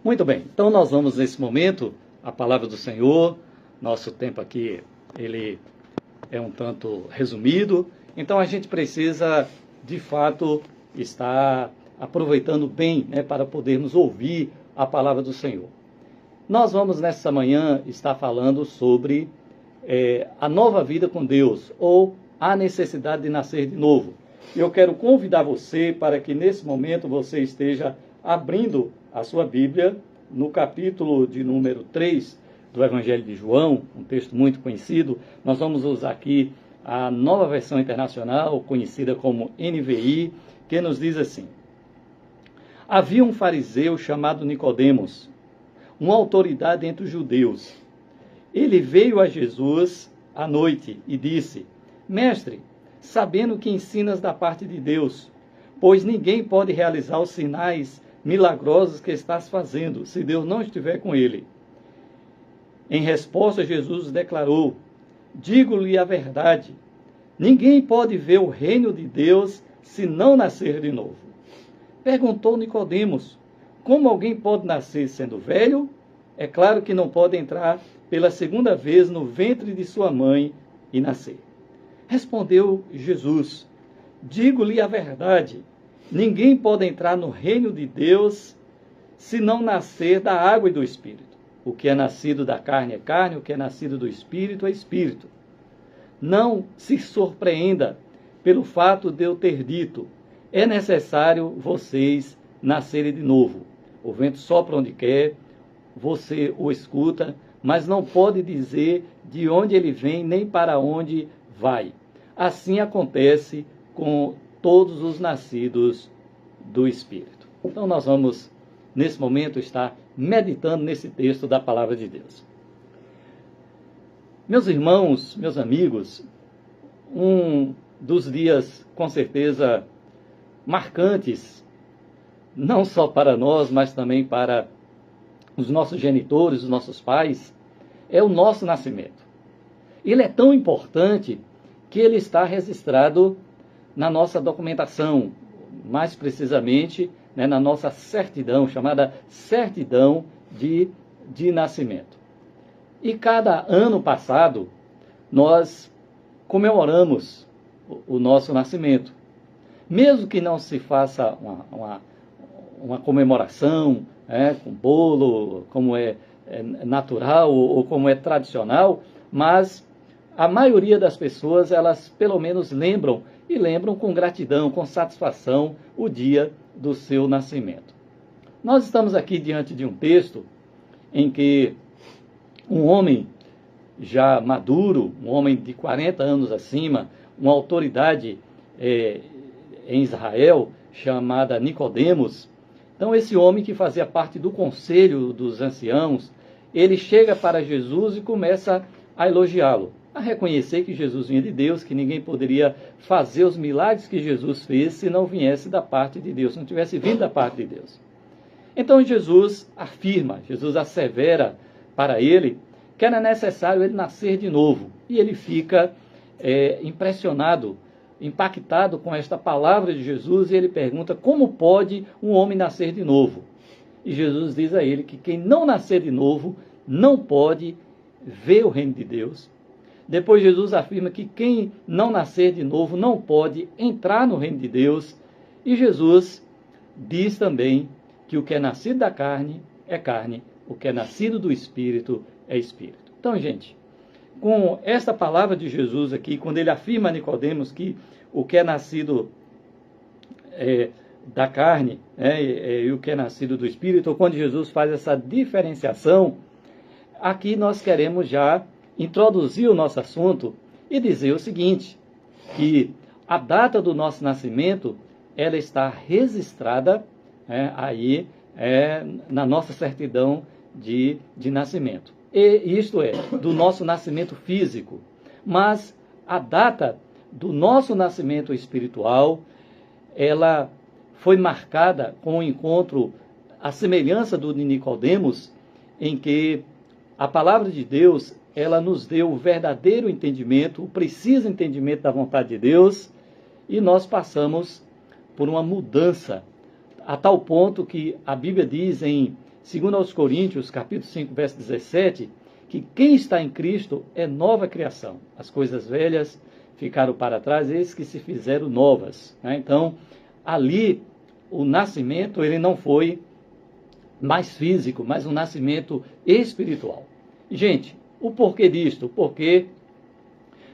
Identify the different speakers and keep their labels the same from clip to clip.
Speaker 1: Muito bem, então nós vamos nesse momento, a palavra do Senhor. Nosso tempo aqui, ele é um tanto resumido, então a gente precisa, de fato, estar aproveitando bem, né, para podermos ouvir a palavra do Senhor. Nós vamos nessa manhã estar falando sobre a nova vida com Deus, ou a necessidade de nascer de novo. Eu quero convidar você para que nesse momento você esteja abrindo a sua Bíblia no capítulo de número 3 do Evangelho de João, um texto muito conhecido. Nós vamos usar aqui a nova versão internacional, conhecida como NVI, que nos diz assim: havia um fariseu chamado Nicodemos, uma autoridade entre os judeus. Ele veio a Jesus à noite e disse: Mestre, sabendo que ensinas da parte de Deus, pois ninguém pode realizar os sinais milagrosos que estás fazendo, se Deus não estiver com ele. Em resposta, Jesus declarou: digo-lhe a verdade, ninguém pode ver o reino de Deus se não nascer de novo. Perguntou Nicodemos: como alguém pode nascer sendo velho? É claro que não pode entrar pela segunda vez no ventre de sua mãe e nascer. Respondeu Jesus: digo-lhe a verdade, ninguém pode entrar no reino de Deus se não nascer da água e do Espírito. O que é nascido da carne é carne, o que é nascido do Espírito é Espírito. Não se surpreenda pelo fato de eu ter dito: é necessário vocês nascerem de novo. O vento sopra onde quer, você o escuta, mas não pode dizer de onde ele vem nem para onde vai. Assim acontece com todos os nascidos do Espírito. Então nós vamos, nesse momento, estar meditando nesse texto da Palavra de Deus. Meus irmãos, meus amigos, um dos dias, com certeza, marcantes, não só para nós, mas também para os nossos genitores, os nossos pais, é o nosso nascimento. Ele é tão importante que ele está registrado na nossa documentação, mais precisamente, né, na nossa certidão, chamada certidão de nascimento. E cada ano passado, nós comemoramos o nosso nascimento. Mesmo que não se faça uma comemoração, com bolo, como é natural ou como é tradicional, mas a maioria das pessoas, elas pelo menos lembram, e lembram com gratidão, com satisfação, o dia do seu nascimento. Nós estamos aqui diante de um texto em que um homem já maduro, um homem de 40 anos acima, uma autoridade em Israel, chamada Nicodemos. Então esse homem que fazia parte do conselho dos anciãos, ele chega para Jesus e começa a elogiá-lo, a reconhecer que Jesus vinha de Deus, que ninguém poderia fazer os milagres que Jesus fez se não viesse da parte de Deus, se não tivesse vindo da parte de Deus. Então Jesus afirma, Jesus assevera para ele que era necessário ele nascer de novo. E ele fica impressionado, impactado com esta palavra de Jesus, e ele pergunta: como pode um homem nascer de novo? E Jesus diz a ele que quem não nascer de novo não pode ver o reino de Deus. Depois Jesus afirma que quem não nascer de novo não pode entrar no reino de Deus. E Jesus diz também que o que é nascido da carne é carne, o que é nascido do Espírito é Espírito. Então, gente, com esta palavra de Jesus aqui, quando ele afirma a Nicodemos que o que é nascido da carne e o que é nascido do Espírito, ou quando Jesus faz essa diferenciação, aqui nós queremos já introduzir o nosso assunto e dizer o seguinte, que a data do nosso nascimento, ela está registrada aí na nossa certidão de nascimento. E isto é, do nosso nascimento físico. Mas a data do nosso nascimento espiritual, ela foi marcada com o encontro, a semelhança do de Nicodemos, em que a palavra de Deus, ela nos deu o verdadeiro entendimento, o preciso entendimento da vontade de Deus, e nós passamos por uma mudança, a tal ponto que a Bíblia diz em segundo aos Coríntios, capítulo 5, verso 17, que quem está em Cristo é nova criação. As coisas velhas ficaram para trás, eis que se fizeram novas. Então, ali, o nascimento, ele não foi mais físico, mas um nascimento espiritual. Gente, o porquê disto? Porque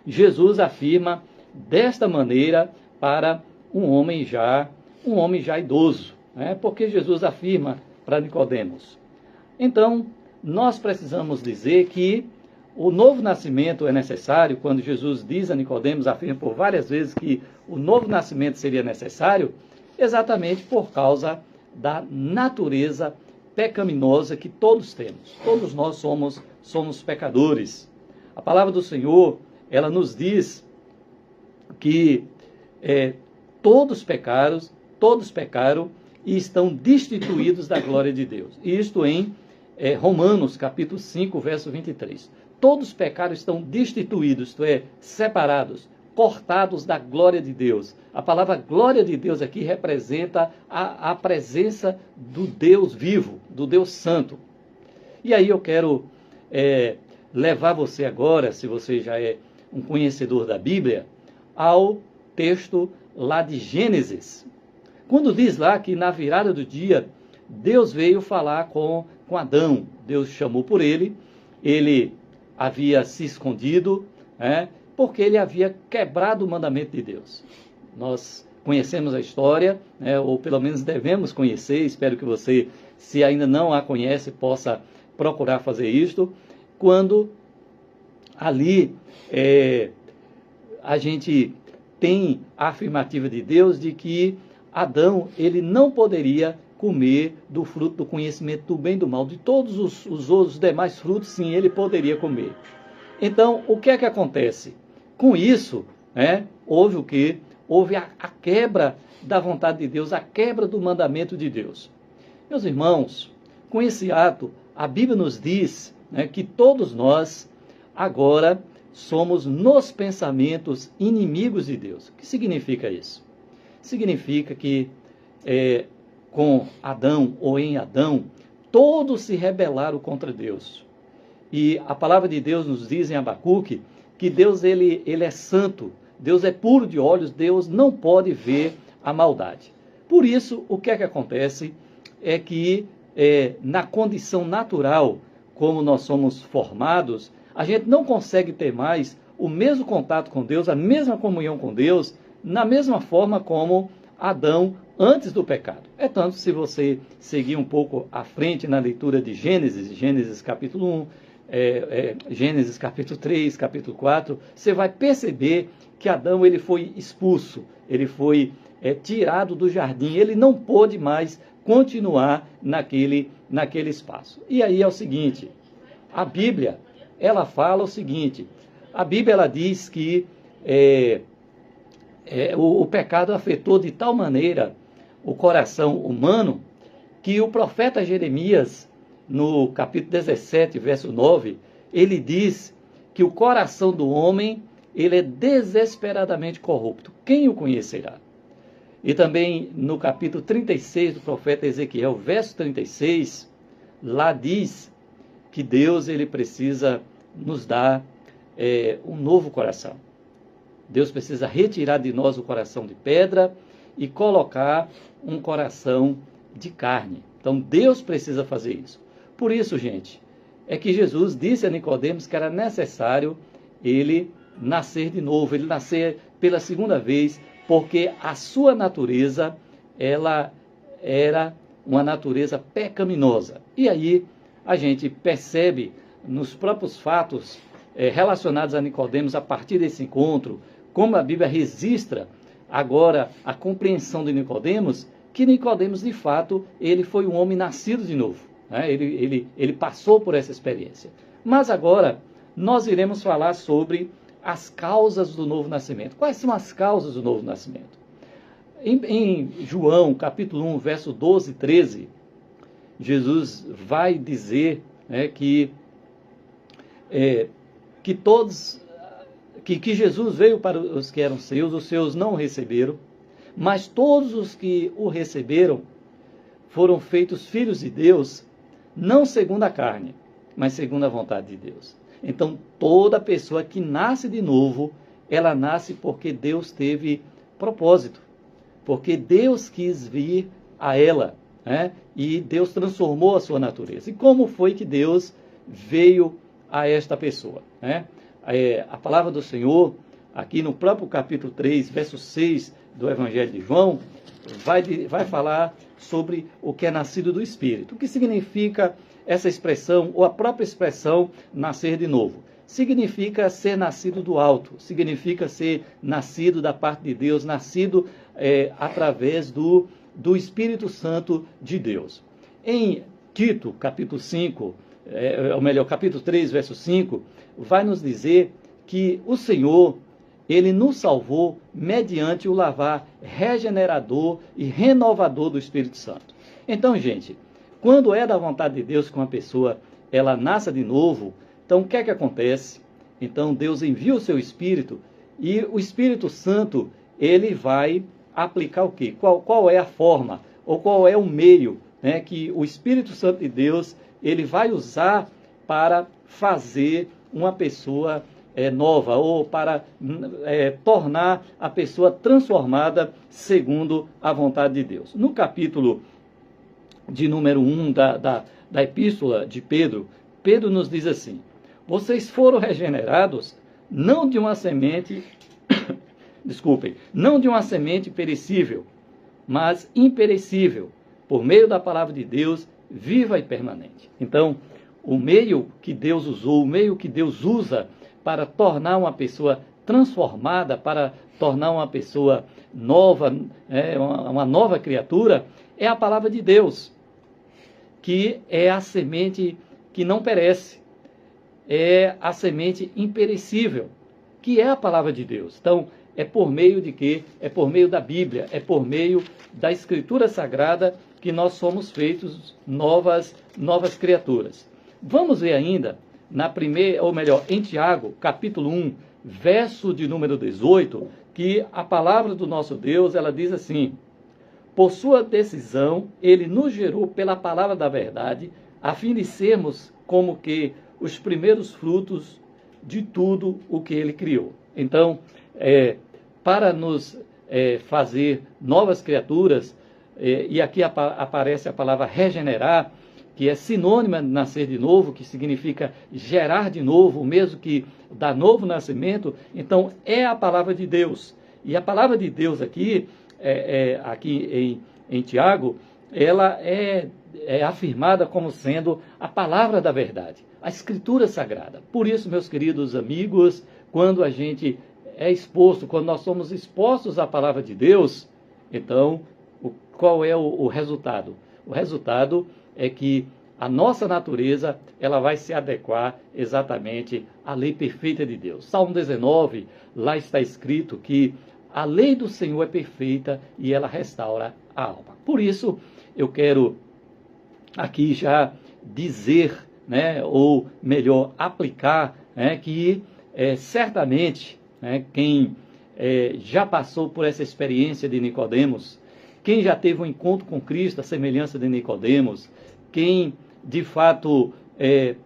Speaker 1: Jesus afirma desta maneira para um homem já idoso, porque Jesus afirma para Nicodemos. Então, nós precisamos dizer que o novo nascimento é necessário. Quando Jesus diz a Nicodemos, afirma por várias vezes que o novo nascimento seria necessário, exatamente por causa da natureza pecaminosa que todos temos. Todos nós somos pecadores. A palavra do Senhor, ela nos diz que todos pecaram e estão destituídos da glória de Deus. Isto em Romanos, capítulo 5, verso 23. Todos pecaram, estão destituídos, isto é, separados, cortados da glória de Deus. A palavra glória de Deus aqui representa a presença do Deus vivo, do Deus santo. E aí eu quero levar você agora, se você já é um conhecedor da Bíblia, ao texto lá de Gênesis. Quando diz lá que na virada do dia, Deus veio falar com Adão. Deus chamou por ele havia se escondido, porque ele havia quebrado o mandamento de Deus. Nós conhecemos a história, ou pelo menos devemos conhecer. Espero que você, se ainda não a conhece, possa procurar fazer isto. Quando ali a gente tem a afirmativa de Deus de que Adão, ele não poderia comer do fruto do conhecimento do bem e do mal. De todos os outros demais frutos, sim, ele poderia comer. Então, o que é que acontece? Com isso, houve o quê? Houve a quebra da vontade de Deus, a quebra do mandamento de Deus. Meus irmãos, com esse ato, a Bíblia nos diz que todos nós agora somos nos pensamentos inimigos de Deus. O que significa isso? Significa que com Adão ou em Adão, todos se rebelaram contra Deus. E a palavra de Deus nos diz em Abacuque que Deus ele é santo, Deus é puro de olhos, Deus não pode ver a maldade. Por isso, o que é que acontece? É que na condição natural, como nós somos formados, a gente não consegue ter mais o mesmo contato com Deus, a mesma comunhão com Deus, na mesma forma como Adão antes do pecado. É tanto, se você seguir um pouco à frente na leitura de Gênesis capítulo 1, Gênesis capítulo 3, capítulo 4, você vai perceber que Adão ele foi expulso, ele foi tirado do jardim, ele não pôde mais continuar naquele espaço. E aí é o seguinte, a Bíblia, ela fala o seguinte, a Bíblia ela diz que o pecado afetou de tal maneira o coração humano que o profeta Jeremias, no capítulo 17, verso 9, ele diz que o coração do homem ele é desesperadamente corrupto. Quem o conhecerá? E também no capítulo 36 do profeta Ezequiel, verso 36, lá diz que Deus ele precisa nos dar um novo coração. Deus precisa retirar de nós o coração de pedra e colocar um coração de carne. Então Deus precisa fazer isso. Por isso, gente, é que Jesus disse a Nicodemos que era necessário ele nascer de novo, ele nascer pela segunda vez, porque a sua natureza, ela era uma natureza pecaminosa. E aí a gente percebe nos próprios fatos relacionados a Nicodemos a partir desse encontro, como a Bíblia registra agora a compreensão de Nicodemos, que Nicodemos de fato ele foi um homem nascido de novo. Ele passou por essa experiência. Mas agora nós iremos falar sobre as causas do novo nascimento. Quais são as causas do novo nascimento? Em João, capítulo 1, verso 12 e 13, Jesus vai dizer que Jesus veio para os que eram seus, os seus não o receberam, mas todos os que o receberam foram feitos filhos de Deus não segundo a carne, mas segundo a vontade de Deus. Então, toda pessoa que nasce de novo, ela nasce porque Deus teve propósito, porque Deus quis vir a ela, né? E Deus transformou a sua natureza. E como foi que Deus veio a esta pessoa, né? A palavra do Senhor, aqui no próprio capítulo 3, verso 6 do Evangelho de João, vai falar sobre o que é nascido do Espírito. O que significa essa expressão, ou a própria expressão nascer de novo? Significa ser nascido do alto, significa ser nascido da parte de Deus, nascido através do Espírito Santo de Deus. Em Tito, capítulo 5, ou melhor, capítulo 3, verso 5, vai nos dizer que o Senhor, Ele nos salvou mediante o lavar regenerador e renovador do Espírito Santo. Então, gente, quando é da vontade de Deus que uma pessoa ela nasça de novo, então o que é que acontece? Então Deus envia o seu Espírito e o Espírito Santo ele vai aplicar o quê? Qual é a forma ou qual é o meio, né, que o Espírito Santo de Deus ele vai usar para fazer uma pessoa nova ou para tornar a pessoa transformada segundo a vontade de Deus. No capítulo de número 1 da epístola de Pedro, Pedro nos diz assim: vocês foram regenerados não de uma semente, desculpem, não de uma semente perecível, mas imperecível, por meio da palavra de Deus, viva e permanente. Então, o meio que Deus usou, o meio que Deus usa para tornar uma pessoa transformada, para tornar uma pessoa nova, uma nova criatura, é a palavra de Deus, que é a semente que não perece, é a semente imperecível, que é a palavra de Deus. Então, é por meio de quê? É por meio da Bíblia, é por meio da Escritura Sagrada que nós somos feitos novas criaturas. Vamos ver ainda, em Tiago, capítulo 1, verso de número 18, que a palavra do nosso Deus, ela diz assim: por sua decisão, ele nos gerou pela palavra da verdade, a fim de sermos como que os primeiros frutos de tudo o que ele criou. Então, para nos fazer novas criaturas, e aqui aparece a palavra regenerar, que é sinônima de nascer de novo, que significa gerar de novo, o mesmo que dar novo nascimento. Então, é a palavra de Deus. E a palavra de Deus aqui em Tiago, ela é afirmada como sendo a palavra da verdade, a Escritura Sagrada. Por isso, meus queridos amigos, quando a gente quando nós somos expostos à palavra de Deus, então, qual é o resultado? O resultado é que a nossa natureza, ela vai se adequar exatamente à lei perfeita de Deus. Salmo 19, lá está escrito que a lei do Senhor é perfeita e ela restaura a alma. Por isso, eu quero aqui já dizer, ou melhor, aplicar, que certamente, quem já passou por essa experiência de Nicodemos, quem já teve um encontro com Cristo, a semelhança de Nicodemos, quem de fato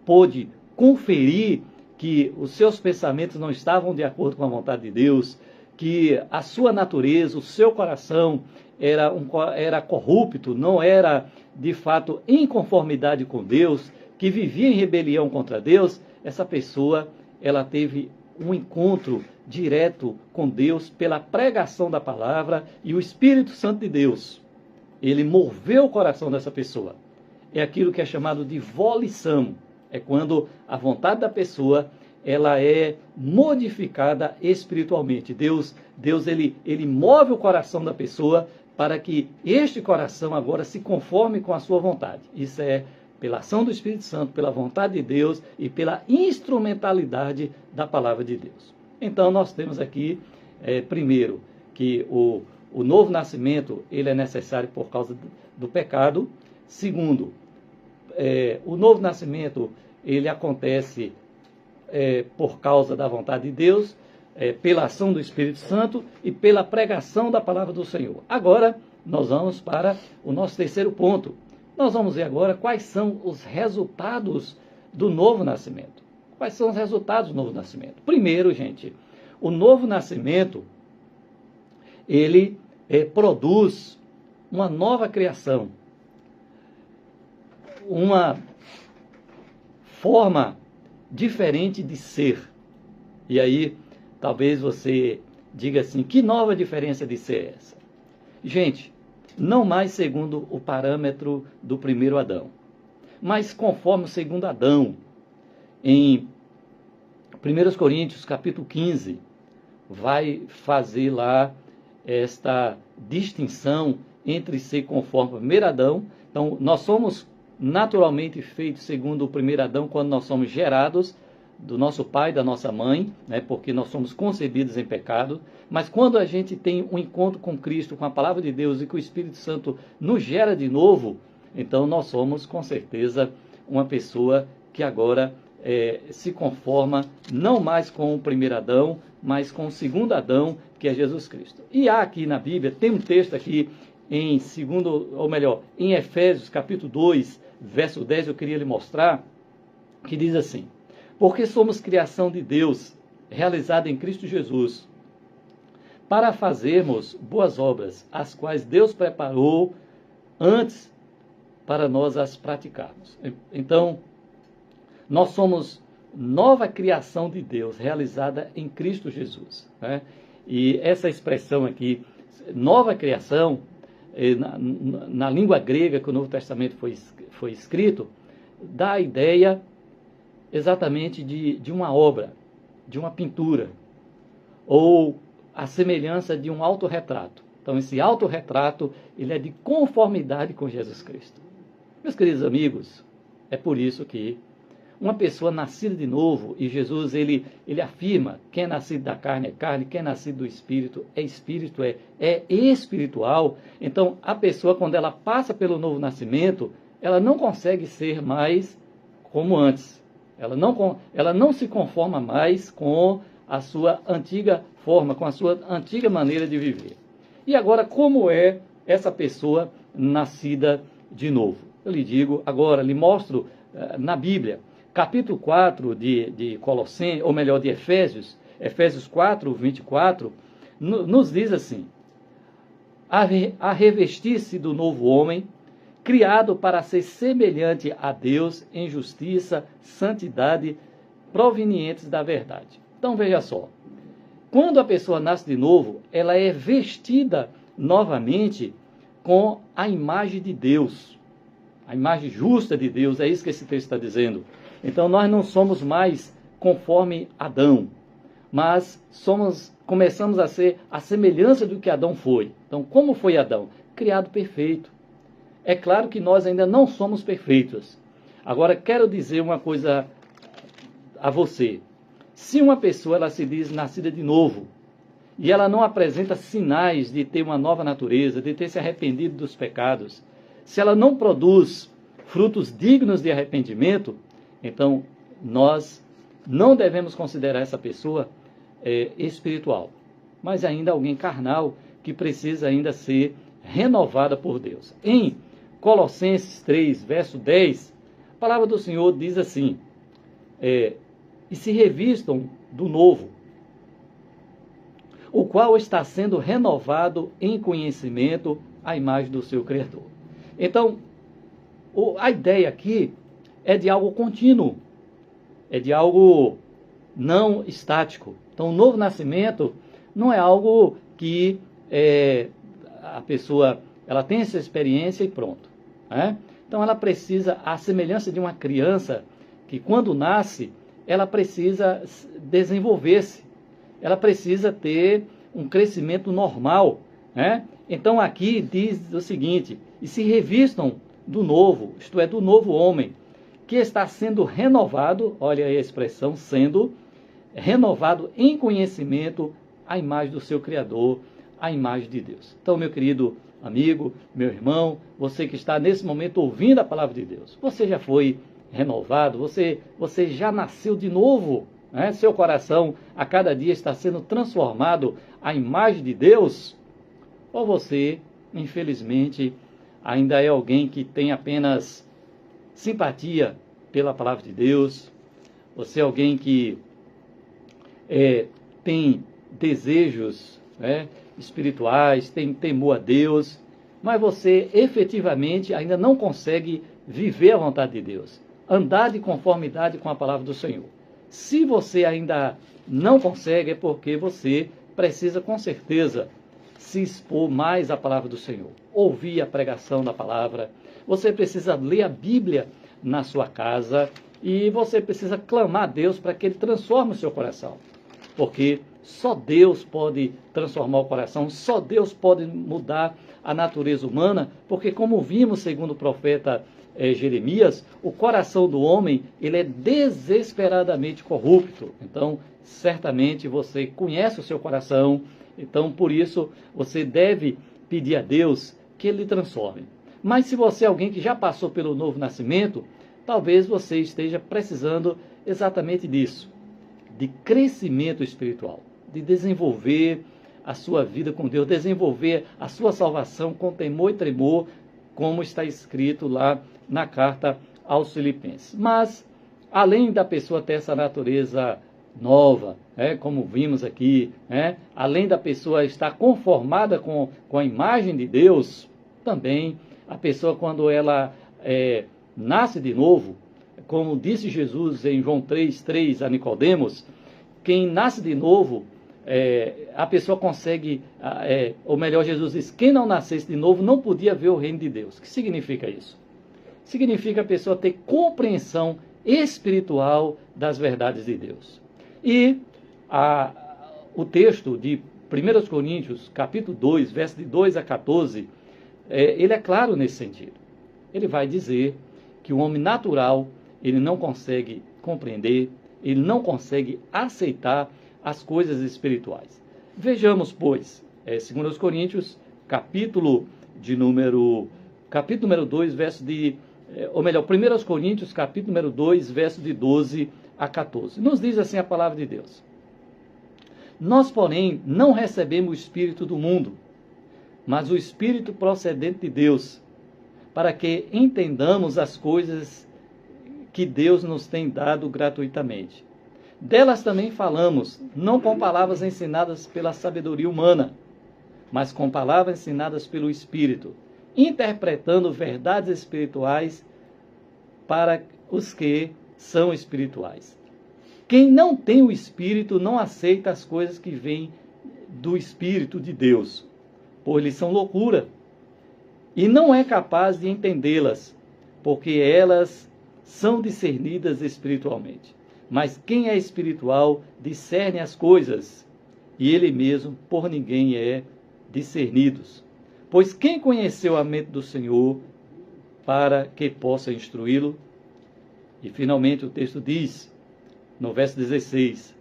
Speaker 1: pôde conferir que os seus pensamentos não estavam de acordo com a vontade de Deus, que a sua natureza, o seu coração era corrupto, não era de fato em conformidade com Deus, que vivia em rebelião contra Deus, essa pessoa ela teve um encontro direto com Deus pela pregação da palavra, e o Espírito Santo de Deus, ele moveu o coração dessa pessoa. É aquilo que é chamado de volição. É quando a vontade da pessoa ela é modificada espiritualmente. Deus ele move o coração da pessoa para que este coração agora se conforme com a sua vontade. Isso é pela ação do Espírito Santo, pela vontade de Deus e pela instrumentalidade da palavra de Deus. Então nós temos aqui, primeiro, que o novo nascimento ele é necessário por causa do pecado. Segundo, o novo nascimento ele acontece por causa da vontade de Deus, pela ação do Espírito Santo e pela pregação da palavra do Senhor. Agora, nós vamos para o nosso terceiro ponto. Nós vamos ver agora quais são os resultados do novo nascimento. Quais são os resultados do novo nascimento? Primeiro, gente, o novo nascimento, ele produz uma nova criação, uma forma diferente de ser. E aí, talvez você diga assim, que nova diferença de ser é essa? Gente, não mais segundo o parâmetro do primeiro Adão, mas conforme o segundo Adão. Em 1 Coríntios, capítulo 15, vai fazer lá esta distinção entre ser conforme o primeiro Adão. Então, nós somos naturalmente feitos segundo o primeiro Adão quando nós somos gerados do nosso pai, da nossa mãe, né, porque nós somos concebidos em pecado. Mas quando a gente tem um encontro com Cristo, com a palavra de Deus e que o Espírito Santo nos gera de novo, então nós somos com certeza uma pessoa que agora se conforma não mais com o primeiro Adão, mas com o segundo Adão, que é Jesus Cristo. E há aqui na Bíblia, tem um texto aqui em em Efésios capítulo 2, verso 10, eu queria lhe mostrar, que diz assim: porque somos criação de Deus, realizada em Cristo Jesus, para fazermos boas obras, as quais Deus preparou antes para nós as praticarmos. Então, nós somos nova criação de Deus, realizada em Cristo Jesus, né? E essa expressão aqui, nova criação, na língua grega que o Novo Testamento foi escrito, dá a ideia exatamente de uma obra, de uma pintura, ou a semelhança de um autorretrato. Então, esse autorretrato, ele é de conformidade com Jesus Cristo. Meus queridos amigos, é por isso que uma pessoa nascida de novo, e Jesus, ele afirma, quem é nascido da carne é carne, quem é nascido do Espírito, é espiritual. Então, a pessoa, quando ela passa pelo novo nascimento, ela não consegue ser mais como antes. Ela não se conforma mais com a sua antiga forma, com a sua antiga maneira de viver. E agora, como é essa pessoa nascida de novo? Eu lhe digo agora, lhe mostro na Bíblia, capítulo 4 de Colossenses, ou melhor, de Efésios, Efésios 4, 24, nos diz assim: a revestir-se do novo homem, criado para ser semelhante a Deus em justiça, santidade, provenientes da verdade. Então veja só, quando a pessoa nasce de novo, ela é vestida novamente com a imagem de Deus, a imagem justa de Deus, é isso que esse texto está dizendo. Então nós não somos mais conforme Adão, mas começamos a ser a semelhança do que Adão foi. Então, como foi Adão? Criado perfeito. É claro que nós ainda não somos perfeitos. Agora, quero dizer uma coisa a você. Se uma pessoa ela se diz nascida de novo, e ela não apresenta sinais de ter uma nova natureza, de ter se arrependido dos pecados, se ela não produz frutos dignos de arrependimento, então nós não devemos considerar essa pessoa espiritual, mas ainda alguém carnal que precisa ainda ser renovada por Deus. Em Colossenses 3, verso 10, a palavra do Senhor diz assim: e se revistam do novo, o qual está sendo renovado em conhecimento à imagem do seu Criador. Então, a ideia aqui é de algo contínuo, é de algo não estático. Então, o novo nascimento não é algo que a pessoa ela tem essa experiência e pronto, né? Então, ela precisa, à semelhança de uma criança que quando nasce, ela precisa desenvolver-se, ela precisa ter um crescimento normal, né? Então, aqui diz o seguinte: e se revistam do novo, isto é, do novo homem, que está sendo renovado, olha aí a expressão, sendo renovado em conhecimento à imagem do seu Criador, à imagem de Deus. Então, meu querido amigo, meu irmão, você que está nesse momento ouvindo a palavra de Deus, você já foi renovado, você já nasceu de novo, né? Seu coração a cada dia está sendo transformado à imagem de Deus, ou você, infelizmente, ainda é alguém que tem apenas simpatia pela palavra de Deus, você é alguém que tem desejos, espirituais, tem temor a Deus, mas você efetivamente ainda não consegue viver a vontade de Deus, andar de conformidade com a palavra do Senhor. Se você ainda não consegue, é porque você precisa com certeza se expor mais à palavra do Senhor, ouvir a pregação da palavra, você precisa ler a Bíblia na sua casa e você precisa clamar a Deus para que Ele transforme o seu coração, porque só Deus pode transformar o coração, só Deus pode mudar a natureza humana, porque como vimos segundo o profeta Jeremias, o coração do homem ele é desesperadamente corrupto. Então, certamente você conhece o seu coração, então por isso você deve pedir a Deus que Ele transforme. Mas se você é alguém que já passou pelo novo nascimento, talvez você esteja precisando exatamente disso, de crescimento espiritual, de desenvolver a sua vida com Deus, desenvolver a sua salvação com temor e tremor, como está escrito lá na carta aos Filipenses. Mas, além da pessoa ter essa natureza nova, como vimos aqui, além da pessoa estar conformada com a imagem de Deus, também a pessoa, quando ela nasce de novo, como disse Jesus em João 3,3 a Nicodemos, quem nasce de novo, a pessoa consegue, ou melhor, Jesus diz, quem não nascesse de novo não podia ver o reino de Deus. O que significa isso? Significa a pessoa ter compreensão espiritual das verdades de Deus. E o texto de 1 Coríntios, capítulo 2, versos de 2 a 14, ele é claro nesse sentido. Ele vai dizer que o homem natural, ele não consegue compreender, ele não consegue aceitar as coisas espirituais. Vejamos, pois, 2 Coríntios, capítulo número 2, verso de... ou melhor, 1 Coríntios, capítulo número 2, verso de 12 a 14. Nos diz assim a palavra de Deus. Nós, porém, não recebemos o Espírito do mundo, mas o Espírito procedente de Deus, para que entendamos as coisas que Deus nos tem dado gratuitamente. Delas também falamos, não com palavras ensinadas pela sabedoria humana, mas com palavras ensinadas pelo Espírito, interpretando verdades espirituais para os que são espirituais. Quem não tem o Espírito não aceita as coisas que vêm do Espírito de Deus, pois eles são loucura, e não é capaz de entendê-las, porque elas são discernidas espiritualmente. Mas quem é espiritual discerne as coisas, e ele mesmo por ninguém é discernido. Pois quem conheceu a mente do Senhor para que possa instruí-lo? E finalmente o texto diz, no verso 16,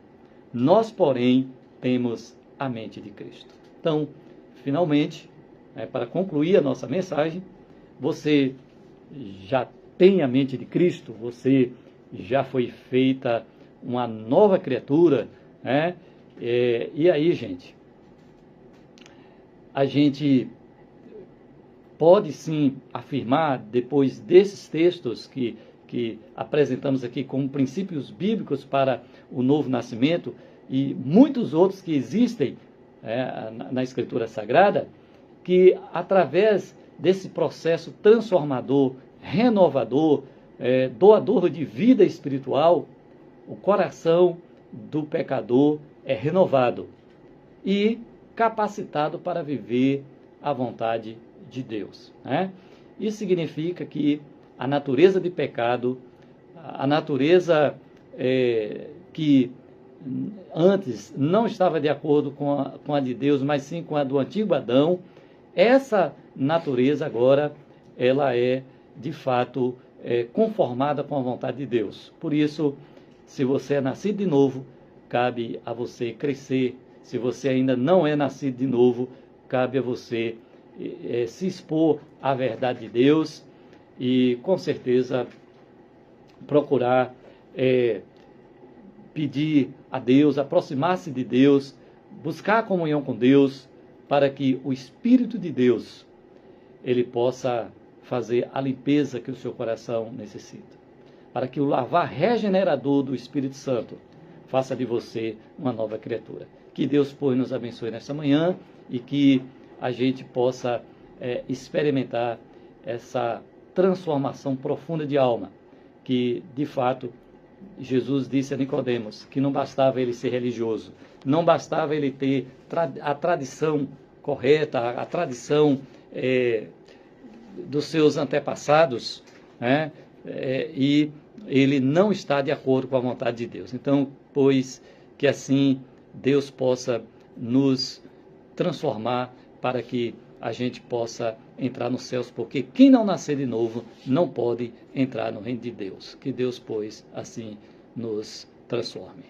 Speaker 1: nós, porém, temos a mente de Cristo. Então, finalmente, para concluir a nossa mensagem, você já tem a mente de Cristo, você já foi feita uma nova criatura, e aí, gente, a gente pode sim afirmar, depois desses textos que apresentamos aqui como princípios bíblicos para o novo nascimento, e muitos outros que existem na Escritura Sagrada, que através desse processo transformador, renovador, doador de vida espiritual, o coração do pecador é renovado e capacitado para viver a vontade de Deus. Isso significa que a natureza de pecado, a natureza que antes não estava de acordo com a de Deus, mas sim com a do antigo Adão, essa natureza agora, ela é de fato conformada com a vontade de Deus. Por isso, se você é nascido de novo, cabe a você crescer. Se você ainda não é nascido de novo, cabe a você se expor à verdade de Deus e, com certeza, procurar pedir a Deus, aproximar-se de Deus, buscar a comunhão com Deus, para que o Espírito de Deus Ele possa fazer a limpeza que o seu coração necessita. Para que o lavar regenerador do Espírito Santo faça de você uma nova criatura. Que Deus, pois, nos abençoe nesta manhã e que a gente possa experimentar essa transformação profunda de alma, que, de fato, Jesus disse a Nicodemos que não bastava ele ser religioso, não bastava ele ter a tradição correta, a tradição dos seus antepassados, né? E ele não está de acordo com a vontade de Deus. Então, pois, que assim Deus possa nos transformar para que a gente possa entrar nos céus, porque quem não nascer de novo não pode entrar no reino de Deus. Que Deus, pois, assim nos transforme.